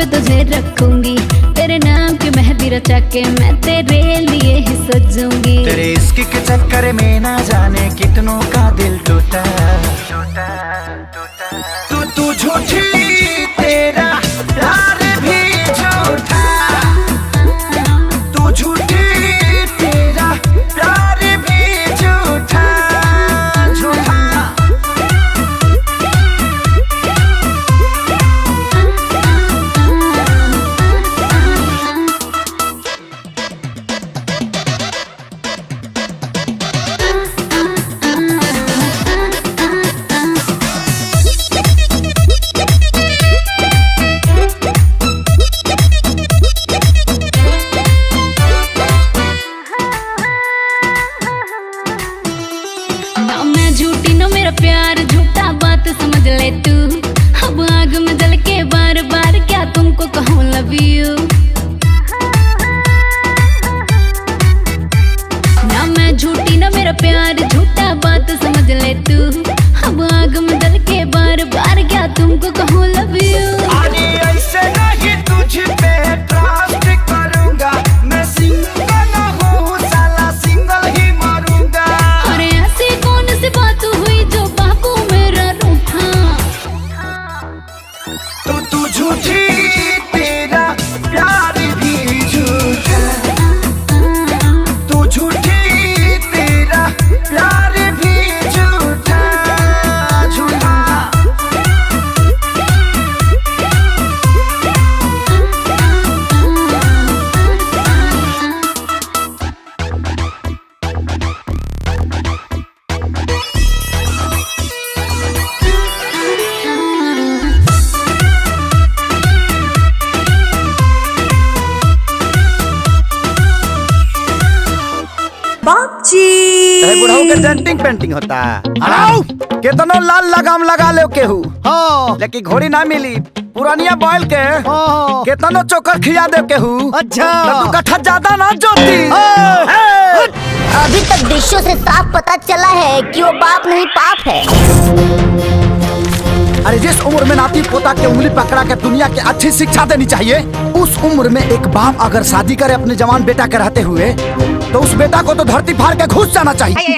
पे तुझे रखूंगी, तेरे नाम की मेहंदी रचा के मैं तेरे लिए ही सजूंगी। तेरे इश्क के चक्कर में ना जाने कितनों का दिल टूटा। तू झूठी, तेरा प्यार भी झूठा। तू झूठी, तेरा प्यार भी झूठा झूठा। झूठी ना मेरा प्यार झूठा, बात समझ ले तू। अब आग में जल के बार बार क्या तुमको कहूँ लव यू। ना मैं झूठी ना मेरा प्यार झूठा, बात समझ ले तू। अब आग में जल के बार बार क्या तुमको कहूँ लव यू। अरे ऐसे नहीं तुझ पे ट्रस्ट करूंगा, मैं सिंगल हूँ साला सिंगल ही मरूंगा। अरे ऐसी कौन सी बात हुई जो बापू मेरा रूठा। तू झूठी, तेरा प्यार भी झूठा। तू झूठी, तेरा प्यार भी झूठा झूठा। बुढ़ाऊ के डेंटिंग पेंटिंग होता है। केतनो लाल लगाम लगा ले केहू, लेकिन घोड़ी ना मिली। पुरानिया बैल के केतनो चोकर खिया दे केहू। अच्छा तू कट्ठा ज्यादा ना जोती। अभी तक दृश्यों से साफ पता चला है कि वो बाप नहीं पाप है। अरे जिस उम्र में नाती पोता के उंगली पकड़ा के दुनिया के अच्छी शिक्षा देनी चाहिए, उस उम्र में एक बाप अगर शादी करे अपने जवान बेटा के रहते हुए, तो उस बेटा को तो धरती फाड़ के घुस जाना चाहिए।